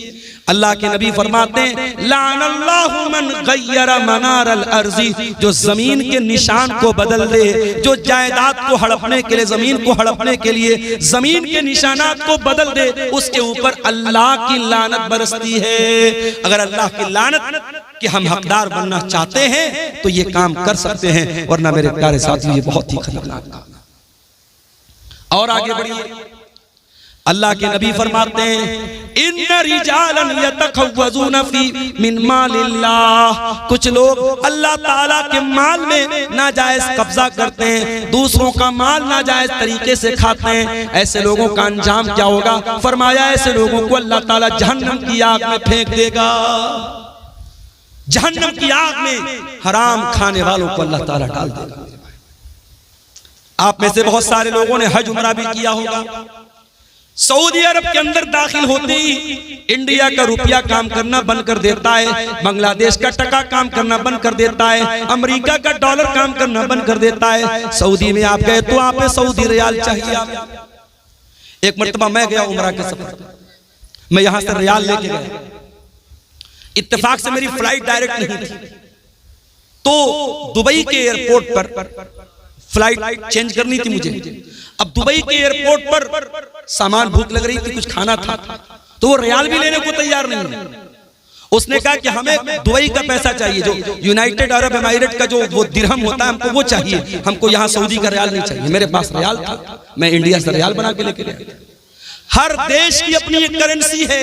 अल्लाह के नबी फरमाते हैं लानल्लाहु मन गय्यरा मनारल अर्ज़ी, जो जमीन के निशान को बदल दे, जो जायदाद को हड़पने के लिए, जमीन को हड़पने के लिए जमीन के निशानात को बदल दे, उसके ऊपर अल्लाह की लानत बरसती है। अगर अल्लाह की लानत कि हम हकदार बनना चाहते हैं तो ये काम कर सकते हैं, वरना मेरे प्यारे साथियों ये बहुत ही खतरनाक काम। और आगे बढ़िए, अल्लाह के नबी फरमाते हैं इन्ना रिजालन यतखव्वज़ूना फी मिन मालिल्लाह, कुछ लोग अल्लाह ताला के माल में नाजायज कब्जा करते हैं, दूसरों का माल नाजायज तरीके से खाते हैं। ऐसे लोगों का अंजाम क्या होगा? फरमाया ऐसे लोगों को अल्लाह ताला जहन्नम की आग में फेंक देगा। जहन्नम की आग में हराम खाने वालों को अल्लाह ताला डाल देगा। आप में से बहुत सारे लोगों ने हज उमरा भी किया होगा। सऊदी अरब के अंदर दाखिल होते ही इंडिया का रुपया काम करना बंद कर देता है, बांग्लादेश का टका काम करना बंद कर देता है, अमेरिका का डॉलर काम करना बंद कर देता है। सऊदी में आप गए तो आप सऊदी रियाल चाहिए। एक मर्तबा मैं गया उमरा के सफर, मैं यहां से रियाल लेके गया, इत्तेफाक से मेरी फ्लाइट डायरेक्ट नहीं थी, तो दुबई के एयरपोर्ट पर फ्लाइट चेंज करनी थी मुझे। अब दुबई के एयरपोर्ट पर सामान भूख लग रही थी, कुछ खाना था, तो वो रियाल भी लेने को तैयार नहीं। उसने कहा कि हमें दुबई का पैसा चाहिए, जो यूनाइटेड अरब एमिरेट का जो वो दिरहम होता है हमको वो चाहिए, हमको यहाँ सऊदी का रियाल नहीं चाहिए। मेरे पास रियाल था, मैं इंडिया से रियाल बना के लेके गया। हर देश की अपनी एक करेंसी है।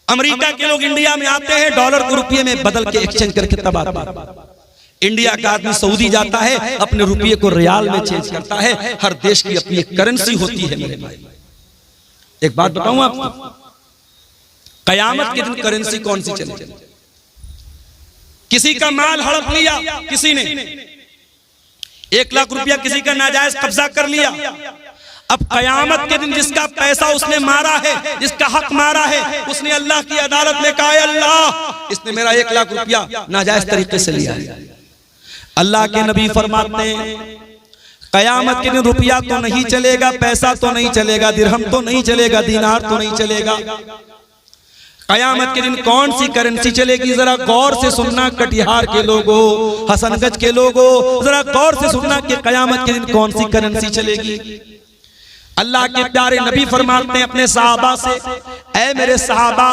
अमेरिका के लोग इंडिया में आते हैं, डॉलर को रुपये में बदल के एक्सचेंज करके तब आते हैं। इंडिया का आदमी सऊदी जाता है, अपने रुपये को रियाल में चेंज करता है। हर देश की अपनी एक करेंसी होती है मेरे भाई। एक बात बताऊं आपको, कयामत के दिन करेंसी कौन सी चलेगी? किसी का माल हड़प लिया किसी ने, 1 लाख रुपया किसी का नाजायज कब्जा कर लिया, अब कयामत के दिन जिसका पैसा उसने मारा है, जिसका हक मारा है, उसने अल्लाह की अदालत में कहा, अल्लाह इसने मेरा 1 लाख रुपया नाजायज तरीके से लिया है। अल्लाह के नबी फरमाते हैं कयामत के दिन रुपया तो नहीं चलेगा, पैसा तो नहीं चलेगा, दिरहम तो नहीं चलेगा, दीनार तो नहीं चलेगा। कयामत के दिन कौन सी करेंसी चलेगी? जरा गौर से सुनना कटिहार के लोगों, हसनगंज के लोगों, जरा गौर से सुनना कि कयामत के दिन कौन सी करेंसी चलेगी। अल्लाह के प्यारे नबी फरमाते हैं अपने सहाबा से, ऐ मेरे सहाबा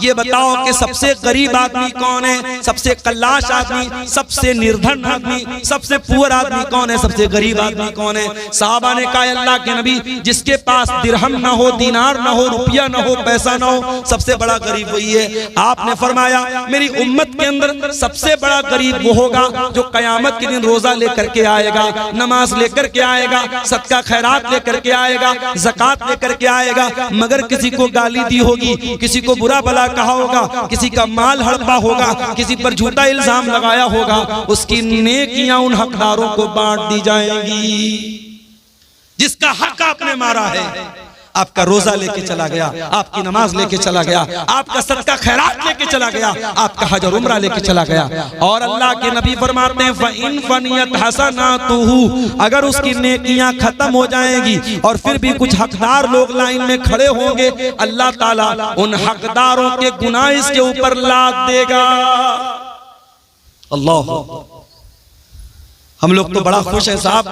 ये बताओ कि सबसे गरीब आदमी कौन है, सबसे कल्लाश आदमी, सबसे निर्धन आदमी, सबसे पुअर आदमी कौन है, सबसे गरीब आदमी कौन है? सहाबा ने कहा अल्लाह के नबी जिसके पास दिरहम ना हो, दीनार ना हो, रुपया ना हो, पैसा ना हो, सबसे बड़ा गरीब वही है। आपने फरमाया मेरी उम्मत के अंदर सबसे बड़ा गरीब वो होगा जो कयामत के दिन रोजा लेकर के आएगा, नमाज लेकर के आएगा, सदका खैरात लेकर के आएगा, ज़कात लेकर के आएगा, मगर किसी को गाली दी होगी, किसी को बुरा भला कहा होगा, किसी का माल हड़पा होगा, किसी पर झूठा इल्जाम लगाया होगा, उसकी नेकियां उन हकदारों को बांट दी जाएंगी। जिसका हक आपने मारा है, आपका रोजा लेके चला गया, आपकी नमाज लेके चला गया, आपका सदका खैरात लेके चला गया, आपका हज और उम्रा लेके चला गया। और अल्लाह के नबी फरमाते हैं फ़इन फ़नियत हसनातुहु, अगर उसकी नेकियां खत्म हो जाएंगी और फिर भी कुछ हकदार लोग लाइन में खड़े होंगे, अल्लाह ताला उन हकदारों के गुनाह इसके ऊपर लाद देगा। अल्लाह, हम लोग तो बड़ा खुश है साहब,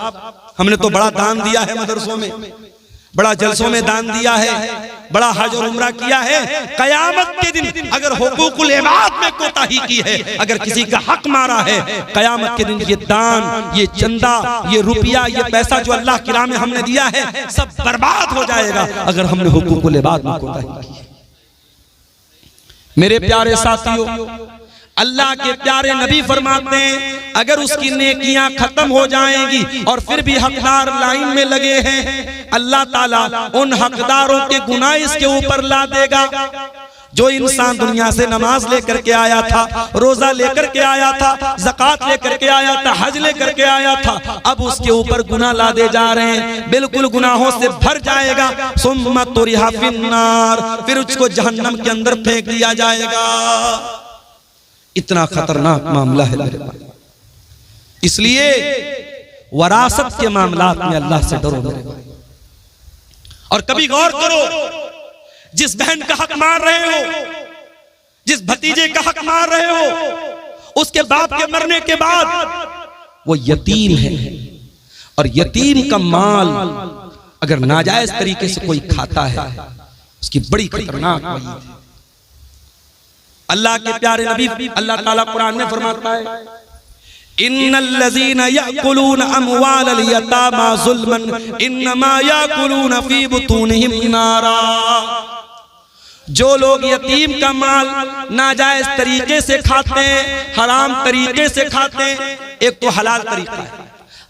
हमने तो बड़ा दान दिया है मदरसों में, बड़ा जलसों में दान दिया है, बड़ा हज और उम्रा किया है। कयामत के दिन अगर हुकूकुल इबाद में कोताही की है, अगर किसी का हक मारा है, कयामत के दिन ये दान, ये चंदा, ये रुपया, ये पैसा जो अल्लाह की राह में हमने दिया है, सब बर्बाद हो जाएगा अगर हमने हुकूकुल इबाद में कोताही की। मेरे प्यारे साथियों, अल्लाह के प्यारे नबी फरमाते हैं अगर उसकी नेकियां खत्म हो जाएंगी और फिर भी हकदार लाइन में लगे हैं, अल्लाह ताला उन हकदारों के गुनाह इसके ऊपर ला देगा। जो इंसान दुनिया से नमाज लेकर के आया था, रोजा लेकर के आया था, ज़कात लेकर के आया था, हज लेकर के आया था, अब उसके ऊपर गुनाह लादे जा रहे हैं, बिल्कुल गुनाहों से भर जाएगा। सुम्मा तुरिहा फिन्नार, फिर उसको जहन्नम के अंदर फेंक दिया जाएगा। इतना खतरनाक मामला है मेरे भाई, इसलिए वरासत के मामलात में अल्लाह से डरो मेरे भाई। और कभी गौर करो, जिस बहन का हक मार रहे हो, जिस भतीजे का हक मार रहे हो, उसके बाप के मरने के बाद वो यतीम है, और यतीम का माल अगर नाजायज तरीके से कोई खाता है, उसकी बड़ी खतरनाक वईद है। अल्लाह के प्यारे नबी अल्लाह ताला कुरान में फरमाता है इन्नल्लज़ीना याकुलून अमवालल यतामा ज़ुल्मन इन्नमा याकुलून फी बुतूनिहिम नारा। जो लोग यतीम का माल नाजायज तरीके से खाते हैं, हराम तरीके से खाते हैं, एक तो हलाल तरीका है।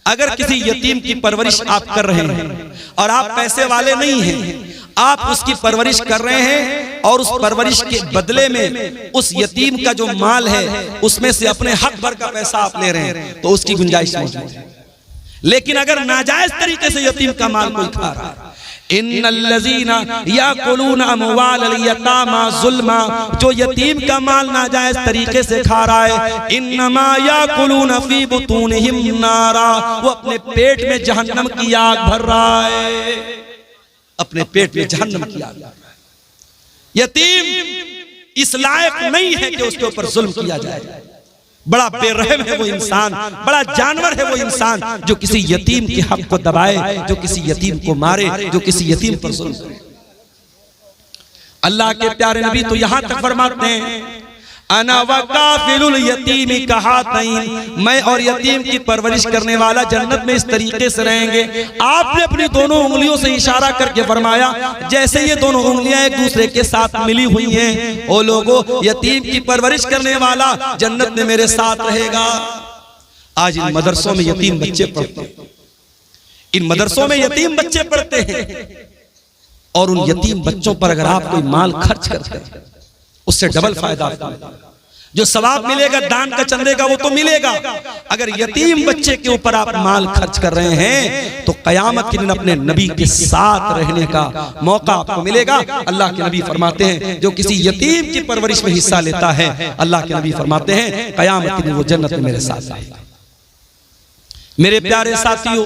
अगर किसी यतीम की परवरिश आप कर रहे हैं और आप पैसे वाले नहीं हैं, आप उसकी परवरिश कर रहे हैं और उस परवरिश के बदले में उस यतीम का जो माल है उसमें से अपने हक भर का पैसा आप ले रहे हैं, तो उसकी गुंजाइश मौजूद है। लेकिन अगर नाजायज तरीके से यतीम का माल कोई खा रहा है, इन्नल्लज़ीना याकुलून अमवालल यतामा ज़ुल्मा, जो यतीम का माल नाजायज तरीके से खा रहा है, इन्नमा याकुलून फी बुतूनिहिम नारा, वो अपने पेट में जहन्नम की आग भर रहा है, अपने पेट में जहन्नम की आग भर रहा है। यतीम इस लायक नहीं है कि उसके ऊपर जुल्म किया जाए। बड़ा बेरहम है वो इंसान, बड़ा जानवर है वो इंसान जो किसी यतीम के हक को दबाए, जो किसी यतीम को मारे, जो किसी यतीम पर जुल्म करे। अल्लाह के प्यारे नबी तो यहां तक फरमाते हैं अना वकाफिलुल यतीम कहातैन, मैं और यतीम की परवरिश करने वाला जन्नत में इस तरीके से रहेंगे। आपने अपनी दोनों उंगलियों से इशारा करके फरमाया जैसे ये दोनों उंगलियां एक दूसरे के साथ मिली हुई हैं, ओ लोगों यतीम की परवरिश करने वाला जन्नत में मेरे साथ रहेगा। आज इन मदरसों में यतीम बच्चे पढ़ते हैं, इन मदरसों में यतीम बच्चे पढ़ते हैं, और उन यतीम बच्चों पर अगर आप कोई माल खर्च करते हैं उससे डबल फायदा आपको मिलेगा। जो सवाब मिलेगा दान का चंदे का वो तो मिलेगा। अगर यतीम बच्चे के ऊपर आप माल खर्च कर रहे हैं तो कयामत के दिन अपने नबी के साथ रहने का मौका आपको मिलेगा। अल्लाह के नबी फरमाते हैं जो किसी यतीम की परवरिश में हिस्सा लेता है, अल्लाह के नबी फरमाते हैं कयामत के दिन वो जन्नत में मेरे साथ आएगा। मेरे प्यारे साथियों,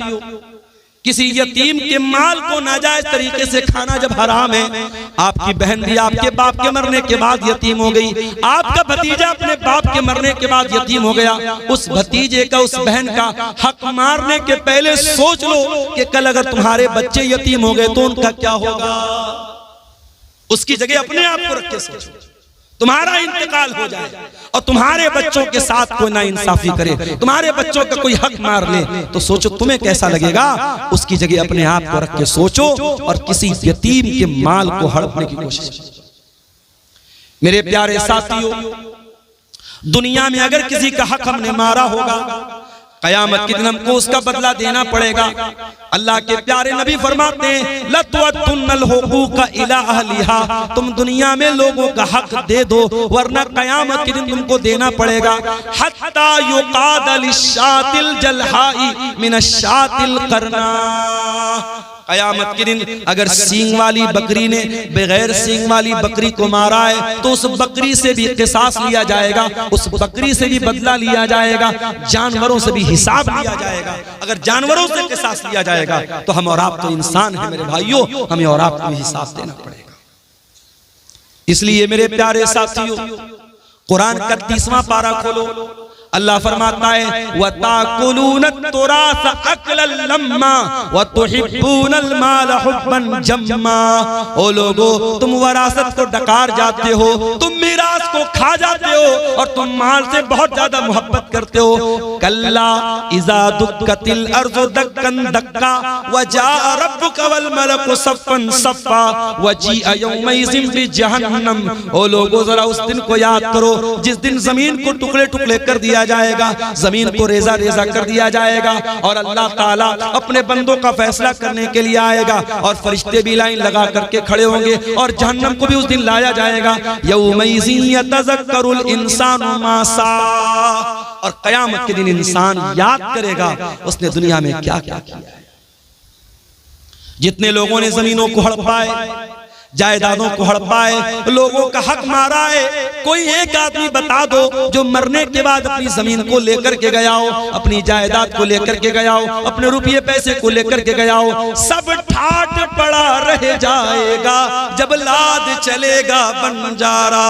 किसी यतीम के माल को नाजायज तरीके से खाना जब हराम है, आपकी बहन भी आपके बाप के मरने के बाद यतीम हो गई, आपका भतीजा अपने बाप के मरने के बाद यतीम हो गया, उस भतीजे का उस बहन का हक मारने के पहले सोच लो कि कल अगर तुम्हारे बच्चे यतीम हो गए तो उनका क्या होगा। उसकी जगह अपने आप को रख के सोचो, तुम्हारा इंतकाल हो जाए और तुम्हारे बच्चों के साथ कोई नाइंसाफी करे, तुम्हारे बच्चों का कोई हक मार ले, तो सोचो तुम्हें कैसा लगेगा। उसकी जगह अपने आप को रख के सोचो और किसी यतीम के माल को हड़पने की कोशिश। मेरे प्यारे साथियों, दुनिया में अगर किसी का हक हमने मारा होगा, कयामत के दिन हमको उसका बदला देना पड़ेगा। अल्लाह के प्यारे नबी फरमाते हैं लतुअद्दुन्नल हुकूका इला अहलिहा, तुम दुनिया में लोगों का हक दे दो वरना कयामत के दिन तुमको देना पड़ेगा। हत्ता युकाद लिशातिल जलहाई मिनशातिल करना, कयामत के दिन अगर सींग वाली बकरी ने बगैर सींग वाली बकरी को मारा है तो उस बकरी से भी किसास लिया जाएगा, उस बकरी से भी बदला लिया जाएगा, जानवरों से भी हिसाब लिया जाएगा। अगर जानवरों से किसास लिया जाएगा तो हम और आप तो इंसान हैं मेरे भाइयों, हमें और आपको भी हिसाब देना पड़ेगा। इसलिए मेरे प्यारे साथियों, कुरान का 30वां पारा खोलो, अल्लाह फरमाता है वताकुलून तुरास अकलन लम्मा वतुहिब्बूनल माल हुब्बन जम्मा। ओ लोगो, तुम वरासत को डकार जाते हो, तुम मीरास को खा जाते हो और तुम माल से बहुत ज्यादा मोहब्बत करते हो। कल्ला इज़ा दुक्कतिल अर्ज़ु दक्कन दक्का वजा रब्बुका वल मलकु सफ़्फ़न सफ़्फ़ा वजीअ यौमइज़िन बिजहन्नम। ओ लोगो, जरा उस दिन को याद करो जिस दिन जमीन को टुकड़े टुकड़े कर दिया जाएगा, जमीन को रेजा रेजा कर दिया जाएगा और अल्लाह ताला अपने बंदों का फैसला करने के लिए आएगा और फरिश्ते भी लाइन लगा करके खड़े होंगे और जहन्नम को भी उस दिन लाया जाएगा। यौमइज़िन यतज़क्करुल इंसानु मा सा, और कयामत के दिन इंसान याद करेगा उसने दुनिया में क्या क्या किया है। जितने लोगों ने जमीनों को हड़पाए, जायदादों को हड़पाए, लोगों का हक मारा है, कोई एक आदमी बता दो जो मरने के बाद अपनी जमीन को लेकर के गया हो, अपनी जायदाद को लेकर के गया हो, अपने रुपये पैसे को लेकर के गया हो। सब ठाट पड़ा रह जाएगा जब लाद चलेगा बंजारा।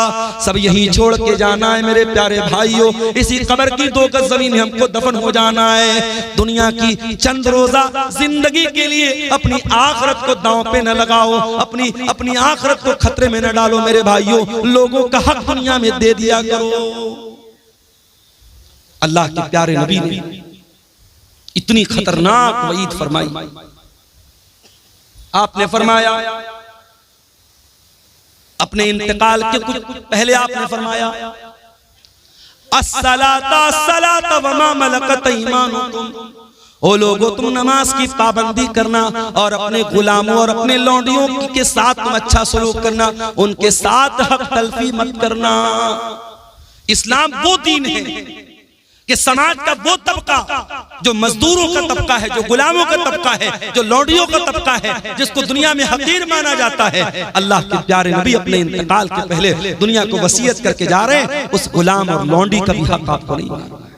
सब यहीं छोड़ के जाना है मेरे प्यारे भाइयों, इसी कब्र की 2 गज जमीन हमको दफन हो जाना है। दुनिया की चंद रोजा जिंदगी के लिए अपनी आखिरत को दांव पे न लगाओ, अपनी आखिरत को खतरे में न डालो मेरे भाइयों। लोगों का हक दुनिया में दे दिया करो। अल्लाह के प्यारे नबी ने इतनी खतरनाक वईद फरमाई। आपने फरमाया अपने इंतकाल के कुछ पहले आपने फरमाया अस्सलाता सलाता वमा मलकत ईमानुकुम। ओ लोगो, तुम नमाज की पाबंदी करना और अपने गुलामों और अपने लौंडियों के साथ तुम अच्छा सलूक करना, उनके साथ हक तलफी मत करना। इस्लाम वो दीन है कि समाज का वो तबका जो मजदूरों का तबका है, जो गुलामों का तबका है, जो लौंडियों का तबका है, जिसको दुनिया में हकीर माना जाता है, अल्लाह के प्यारे नबी अपने इंतकाल के पहले दुनिया को वसीयत करके जा रहे हैं, उस गुलाम और लौंडी का भी हक आपको नहीं मानना।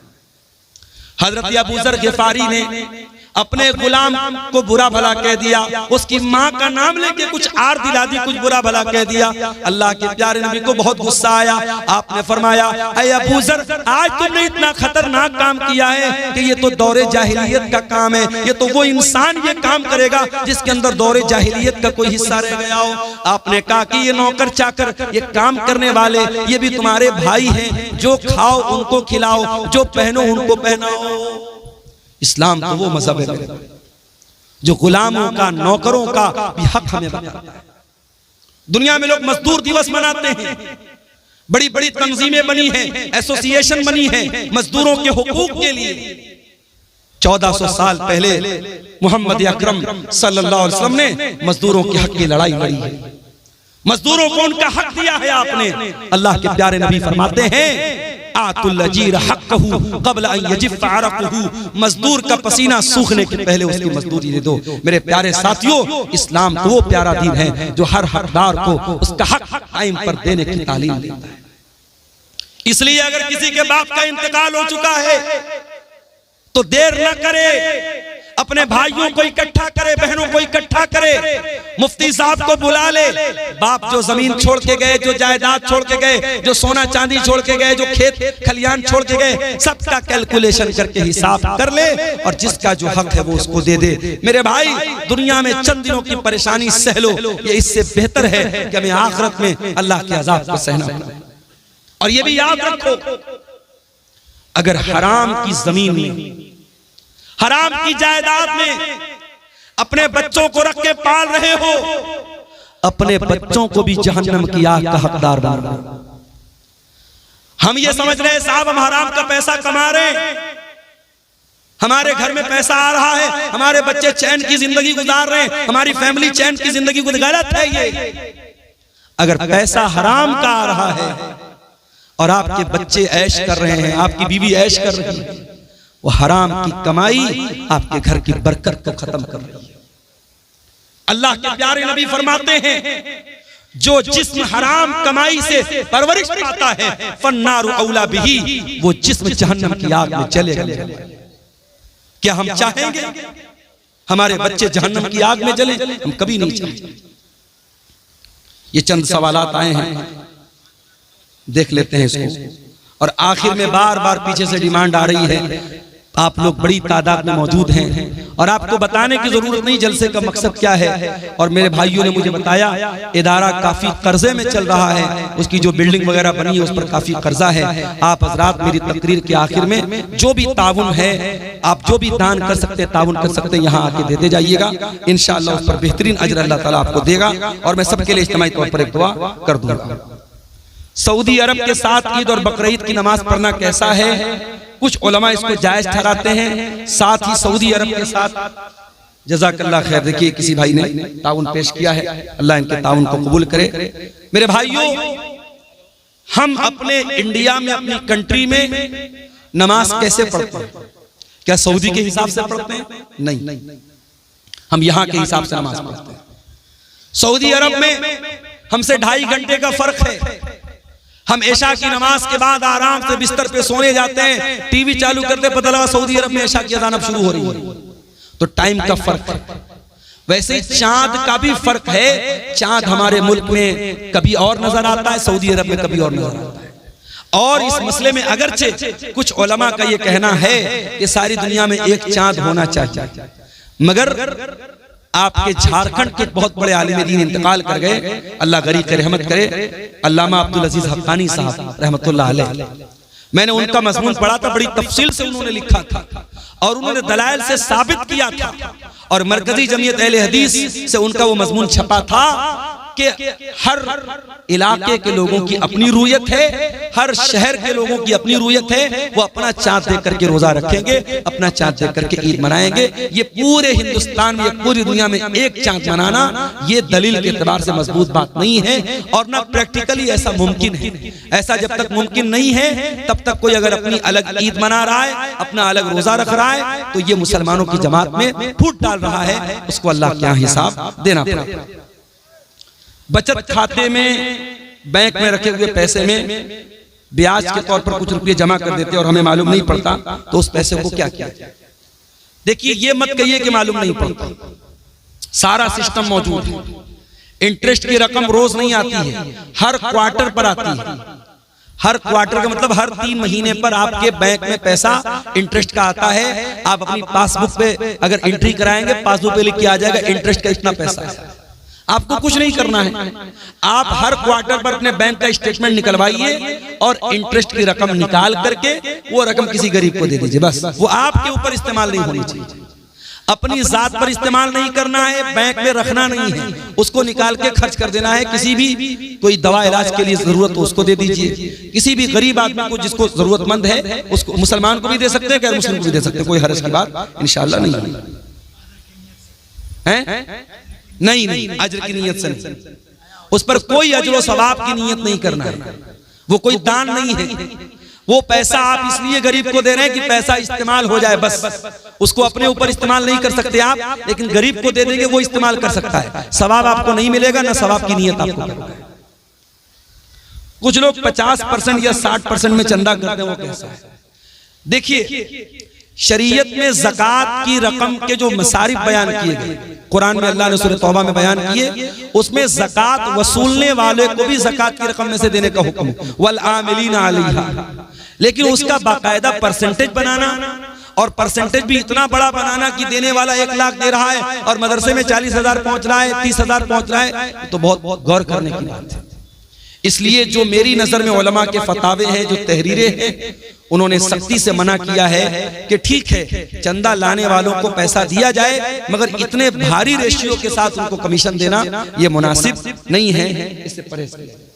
हजरत अबू ज़र गिफारी ने अपने गुलाम को बुरा भला कह दिया, उसकी माँ का नाम लेके कुछ आर दिला दी, कुछ बुरा भला कह दिया। अल्लाह के प्यारे नबी को बहुत गुस्सा आया। आपने फरमाया ऐ अबू ज़र, आज तुमने इतना खतरनाक काम किया है कि ये तो दौरे जाहिलियत का काम है, ये तो वो इंसान ये काम करेगा जिसके अंदर दौरे जाहिलियत का कोई हिस्सा रह गया हो। आपने कहा कि ये नौकर चाकर, ये काम करने वाले, ये भी तुम्हारे भाई हैं, जो खाओ उनको खिलाओ, जो पहनो उनको पहनाओ। इस्लाम तो वो मजहब है जो गुलामों का, नौकरों का भी हक हमें बताता है। दुनिया में लोग मजदूर दिवस मनाते हैं, बड़ी बड़ी तंजीमें बनी हैं, एसोसिएशन बनी है मजदूरों के हुकूक के लिए। 1400 साल पहले मोहम्मद अकरम सल्लल्लाहु अलैहि वसल्लम ने मजदूरों के हक की लड़ाई लड़ी है। मजदूरों को उनका हक दिया है आपने। अल्लाह के प्यारे नबी फरमाते हैं आतुल अजीर हक़्क़हू क़ब्ल अन यजिफ़ अरक़हू, मजदूर का पसीना सूखने के पहले उसकी मजदूरी दे दो। मेरे प्यारे साथियों, इस्लाम तो वो प्यारा दीन है जो हर हकदार को उसका हक टाइम पर देने की तालीम देता है। इसलिए अगर किसी के बाप का इंतकाल हो चुका है तो देर न करे, अपने भाइयों को इकट्ठा करे, बहनों को इकट्ठा करे, मुफ्ती साहब को बुला ले। बाप जो जमीन छोड़ के गए, जो जायदाद छोड़ के गए, जो सोना चांदी छोड़ के गए, जो खेत खलियान छोड़ के गए, सबका कैलकुलेशन करके हिसाब कर ले और जिसका जो हक है वो उसको दे दे। मेरे भाई, दुनिया में चंद दिनों की परेशानी सह लो, ये इससे बेहतर है कि हमें आखिरत में अल्लाह के अज़ाब को सहना पड़े। और ये भी याद रखो, अगर हराम की जमीन में, हराम की जायदाद में अपने बच्चों को रख के पाल रहे हो, अपने बच्चों को भी जहन्नम की आग का हकदार बना रहे हो। हम ये समझ रहे हैं साहब हम हराम का पैसा कमा रहे हैं, हमारे घर में पैसा आ रहा है, हमारे बच्चे चैन की जिंदगी गुजार रहे हैं, हमारी फैमिली चैन की जिंदगी गुजार। गलत है ये। अगर पैसा हराम का आ रहा है और आपके बच्चे ऐश कर रहे हैं, आपकी बीवी ऐश कर रही है, वो हराम की कमाई आपके घर की बरकत को खत्म कर रही है। अल्लाह के प्यारे नबी फरमाते हैं जो जिस्म हराम कमाई से परवरिश पाता है फन्नारु औला बिही, वो जिस्म जहन्नम की आग में जलेगा। क्या हम चाहेंगे हमारे बच्चे जहन्नम की आग में जले? हम कभी नहीं चाहेंगे। ये चंद सवालात आए हैं, देख लेते हैं इसको। और आखिर में बार बार पीछे से डिमांड आ रही है, आप लोग बड़ी तादाद में मौजूद हैं और आपको बताने की जरूरत नहीं जलसे का मकसद क्या है। और मेरे भाइयों ने मुझे बताया इदारा काफी कर्जे में चल रहा है, उसकी जो बिल्डिंग वगैरह बनी है उस पर काफी कर्जा है। आप हजरात मेरी तकरीर के आखिर में जो भी ताउन है, आप जो भी दान कर सकते हैं, ताउन कर सकते हैं, यहाँ आके देते जाइएगा। इंशाअल्लाह उस पर बेहतरीन अजर अल्लाह ताला आपको देगा और मैं सबके लिए इज्तिमाई तौर पर एक दुआ कर दूंगा। सऊदी अरब के साथ ईद और बकरीद की नमाज पढ़ना कैसा है? कुछ उलमा इसको जायज ठहराते हैं, साथ ही सऊदी अरब के साथ जज़ाकल्लाह खैर। देखिए किसी भाई ने ताउन पेश किया है, अल्लाह इनके ताउन को कबूल करे। मेरे भाइयों, हम अपने इंडिया में, अपनी कंट्री में नमाज कैसे पढ़ते हैं? क्या सऊदी के हिसाब से पढ़ते हैं? नहीं, हम यहाँ के हिसाब से नमाज पढ़ते हैं। सऊदी अरब में हमसे 2.5 घंटे का फर्क है। हम ऐशा की नमाज के बाद आराम से बिस्तर पे सोने जाते हैं, टीवी चालू करते पता लगा सऊदी अरब में ऐशा की अज़ान शुरू हो रही है। तो टाइम का फर्क है। वैसे ही चांद का भी फर्क है। चांद हमारे मुल्क में कभी और नजर आता है, सऊदी अरब में कभी और नजर आता है। और इस मसले में अगरचे कुछ उलमा का ये कहना है कि सारी दुनिया में एक चांद होना चाहिए, मगर आपके झारखंड के बहुत बड़े आलिम दीन इंतकाल कर गए, अल्लाह गरीब के रहमत करे, अल्लामा अब्दुल अजीज हक्कानी साहब रहमतुल्लाह अलैह। मैंने उनका मजमून पढ़ा था, बड़ी तफसील से उन्होंने लिखा था और उन्होंने दलाइल से साबित किया था। और मरकजी जमीयत अहले हदीस से उनका वो मजमून छपा था कि हर इलाके के लोगों की अपनी रूयत है, हर शहर के लोगों की अपनी रूयत है। वो अपना चाँद देख करके रोजा रखेंगे, अपना चाँद देख करके ईद मनाएंगे। ये पूरे हिंदुस्तान में, पूरी दुनिया में एक चाँद मनाना ये दलील के एतबार से मजबूत बात नहीं है और ना प्रैक्टिकली ऐसा मुमकिन है। ऐसा जब तक मुमकिन नहीं है तब तक कोई अगर अपनी अलग ईद मना रहा है, अपना अलग रोजा रख रहा है, तो ये मुसलमानों की जमात में फूट डाल रहा है। उसको अल्लाह क्या हिसाब देना पड़ेगा। बचत खाते में, बैंक में रखे हुए पैसे में ब्याज के तौर पर कुछ रुपये जमा कर देते और हमें मालूम नहीं पड़ता, तो उस पैसे को क्या किया? देखिए, ये मत कहिए कि मालूम नहीं पड़ता, सारा सिस्टम मौजूद है। इंटरेस्ट की रकम रोज नहीं आती है, हर क्वार्टर पर आती है। हर क्वार्टर का मतलब हर 3 महीने पर आपके बैंक में पैसा इंटरेस्ट का आता है। आप अपनी पासबुक पे अगर एंट्री कराएंगे, पासबुक पे लिख के आ जाएगा इंटरेस्ट का इतना पैसा है। आपको कुछ नहीं करना है, आप हर क्वार्टर पर अपने बैंक का स्टेटमेंट निकलवाइए और इंटरेस्ट की रकम निकाल करके वो रकम किसी गरीब को दे दीजिए, बस। वो आपके ऊपर इस्तेमाल नहीं होनी चाहिए, अपनी जात पर इस्तेमाल नहीं करना है, बैंक में रखना नहीं है, उसको निकाल के खर्च कर देना है। किसी भी कोई दवा इलाज के लिए जरूरत हो उसको दे दीजिए, किसी भी गरीब आदमी को जिसको जरूरतमंद है उसको, मुसलमान को भी दे सकते हैं, गैर मुस्लिम को भी दे सकते हैं, कोई हर्ज की बात इंशाअल्लाह नहीं है। नहीं, अजर की नीयत से नहीं, उस पर कोई अजर व सवाब की नीयत नहीं करना है, वो कोई दान नहीं है। वो पैसा आप इसलिए गरीब को दे रहे हैं कि पैसा इस्तेमाल हो जाए, बस उसको अपने ऊपर इस्तेमाल नहीं कर सकते आप, लेकिन गरीब को दे देंगे वो इस्तेमाल कर सकता है। सवाब आपको नहीं मिलेगा, ना सवाब की नीयत आपको करना है। कुछ लोग 50% या 60% में चंदा करते हैं, वो कैसा है? देखिए, शरीयत में ज़कात की रकम के जो मसारिफ बयान किए गए, कुरान में अल्लाह ने सूरह तौबा में बयान किए, उसमें ज़कात वसूलने वाले को भी ज़कात की रकम में से देने का हुक्म है, वल आमिलीना अलैहा। लेकिन उसका बाकायदा परसेंटेज बनाना, और परसेंटेज भी इतना बड़ा बनाना कि देने वाला 1 लाख दे रहा है और मदरसे में 40,000 पहुंच रहा है, 30,000 पहुंच रहा है, तो बहुत गौर करने की बात है। इसलिए जो मेरी नजर में उलमा के फतावे हैं, जो तहरीरें हैं, उन्होंने सख्ती से मना किया है कि ठीक है चंदा लाने वालों को पैसा दिया जाए, मगर इतने भारी रेशियो के साथ उनको कमीशन देना ये मुनासिब नहीं है, इससे परहेज किया जाए।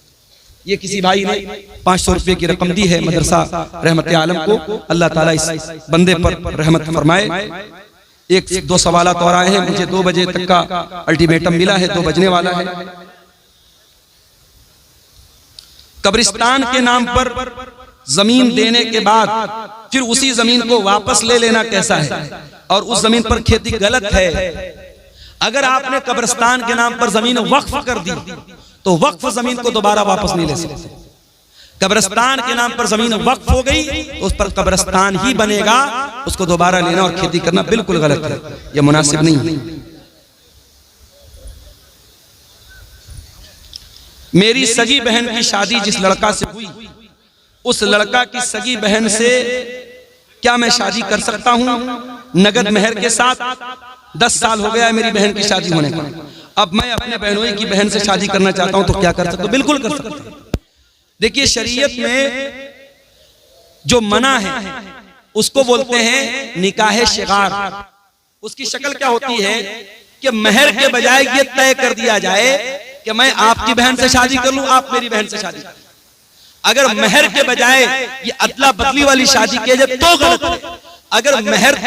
ये किसी भाई ने 500 रुपए की रकम दी है मदरसा रहमत आलम को, अल्लाह ताला इस बंदे पर रहमत फरमाए। 1-2 सवाल और आए हैं, मुझे 2 बजे तक का अल्टीमेटम मिला है, 2 बजने वाला है। कब्रिस्तान के नाम पर जमीन देने के बाद फिर उसी जमीन को वापस ले लेना कैसा है, और उस जमीन पर खेती गलत है। अगर आपने कब्रिस्तान के नाम पर जमीन वक्फ कर दी तो वक्फ जमीन को दोबारा वापस नहीं ले सकते। कब्रिस्तान के नाम पर जमीन वक्फ हो गई तो उस पर कब्रिस्तान ही बनेगा, उसको दोबारा लेना और खेती करना बिल्कुल गलत है, यह मुनासिब नहीं है। मेरी सगी बहन की शादी जिस लड़का से हुई, उस लड़का की सगी बहन से क्या मैं शादी कर सकता हूं नगद मेहर के साथ? 10 साल हो गया है मेरी बहन की शादी होने का, अब मैं अपने बहनोई की बहन से शादी करना चाहता हूं, तो क्या कर सकता हूं? बिल्कुल कर सकते हैं। देखिए, शरीयत में जो मना है उसको बोलते हैं निकाह शिगार। उसकी शक्ल क्या होती है कि मेहर के बजाय ये तय कर दिया जाए कि मैं आपकी बहन से शादी कर लूं, आप मेरी बहन से शादी कर। अगर मेहर के बजाय ये अदला बदली वाली शादी की जाए तो गलत है। अगर मेहर